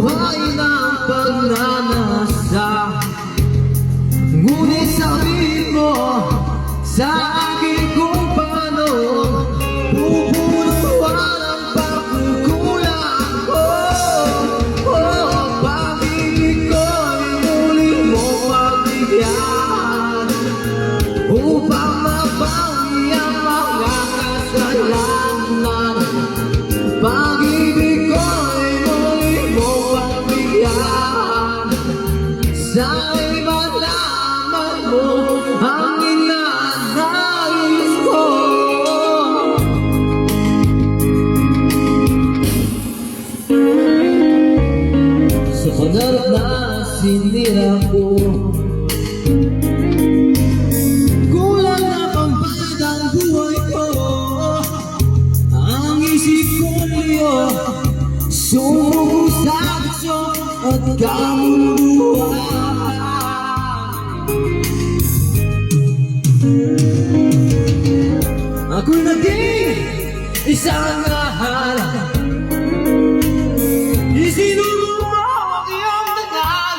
buhay ng pagnanasa. Ngunit sabi mo sa akin kung paano pupunuan ang pagkukulang ko. Pag-ibig ko'y muli mo pagbigyan upang mabawi ang mga kasalanan. Pag-ibig ko'y muli mo pagbigyan. Sana'y malaman mo ang ninanais ko. Sa pangarap na sinira ko, kulang na bang bayad ang buhay ko? Ang isip ko'y sumuko sa gusto at kamuluhan. Ako'y naging isang mahal. Isinuro mo ang iyong tagal.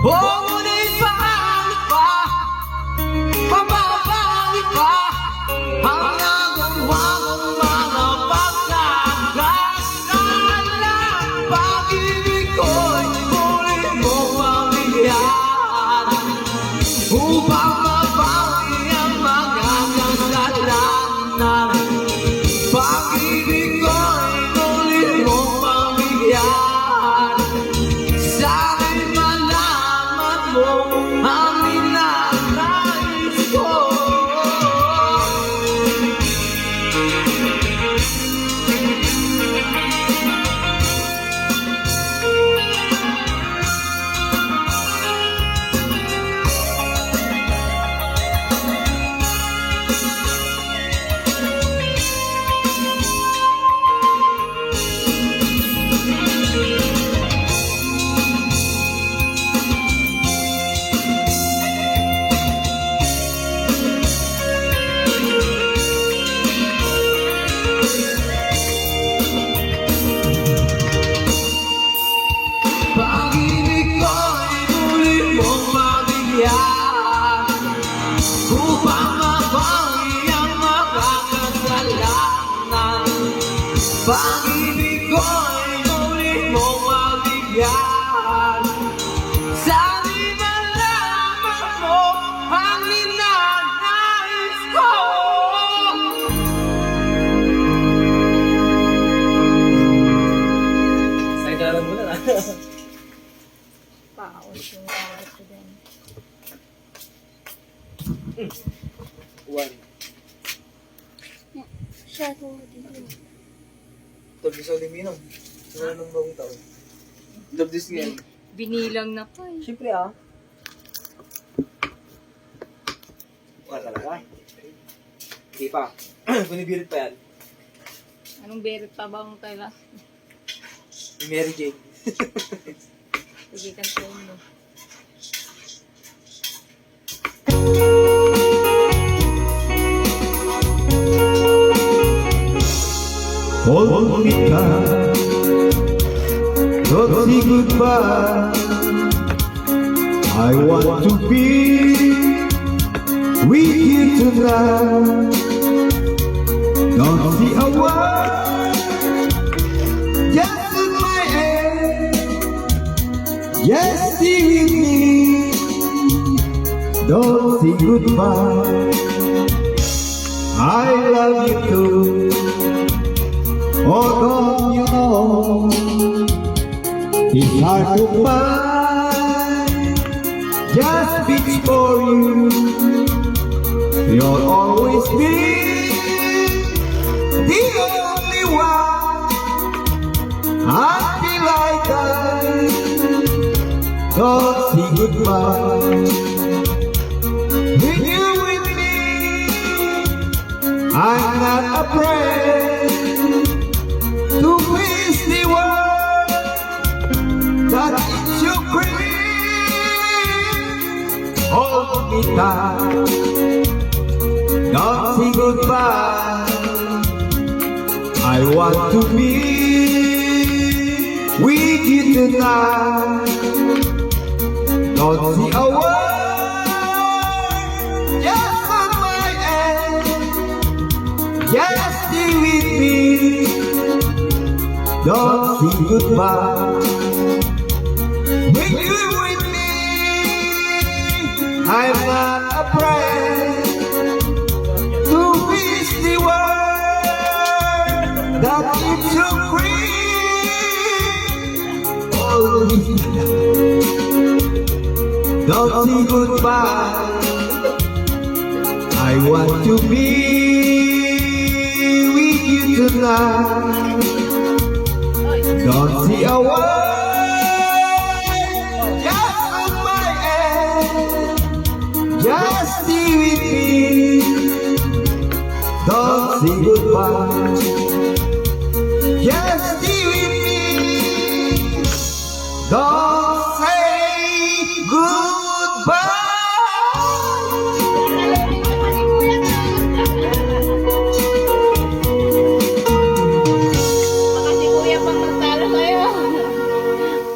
Ngunit paano pa, mapapangit pa ang nagawa mong mga pagkakasala. Pag-ibig ko'y muli mo pamigyan upang mabawi ang mga kasalanan. Pag-ibig ko'y muli mo pamigyan. Sana'y malaman mo ang ninanais ko. Pag-ibig ko'y muli mong mabigyan upang mabawi ang mga kasalanan. Pag-ibig ko'y muli mong mabigyan. Sana'y malaman mo ang ninanais ko. Sayang mo na. Paos yung oras ko din. One. Siya ko dito. Tobis sa liminong. Sino nung bagong taon? Tobis ngayon. Binilang na pa eh. Siyempre Wala talaga. Hindi pa. Bunibirit pa yan. Anong berit pa ba ang kaila? Ni Mary Jane. Sige, kantayin mo. Hold me tight, don't say goodbye. I want to be with you tonight. Don't see a word, just in my head. Just stay with me, don't say goodbye. I love you too. Oh, don't you know, it's hard to find just speech for you. You'll always be the only one. I feel like I don't say goodbye. When you're with me, I'm not afraid to face the world that is your creed. Hold me tight, don't say goodbye. I want to be with you tonight. Don't see a word, just on my end. Just stay with me. Don't say goodbye. When you're with me, I'm not afraid to face the world that keeps you free. Oh, don't say goodbye. I want to be with you tonight. Don't say a word, just on my end. Just stay with me. Don't say goodbye. Just stay with me. Don't say goodbye. Baka si kuya pang magtalo sa'yo.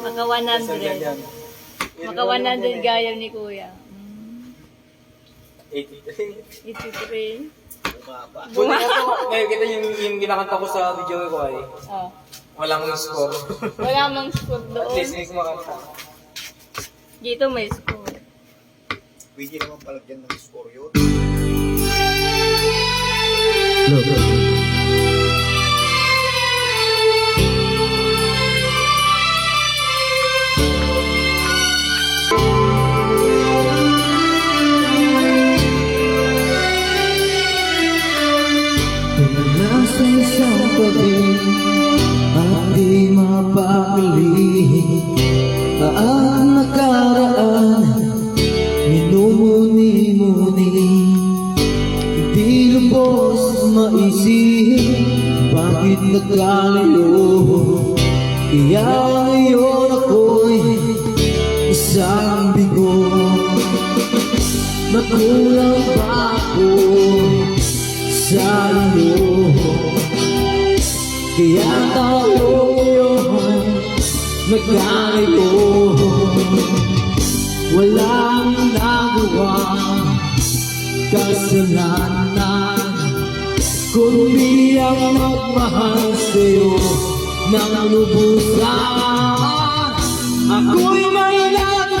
Maka Isang 100. ganyan. Maka 100 gaya ni kuya. 83. 83. Buti nga to, ngayon kita yung kinakanta ko sa video ko ay Oh. walang score. Wala mang score At least doon. may kumakanta. Dito may score. Pwede naman palagyan ng score yun. Nasa isang tabi at di mapakali ang nakaraan, minumuni-muni, di lubos maisip bakit nagkalayo. Kaya ngayon ako'y isang bigo. Magulang ba ako sa iyo? Kaya tayo ngayon nagkalito. Walang nagawa kasalanan, kundi ang magmahal sa'yo ng lubusan. Ako'y may nagawa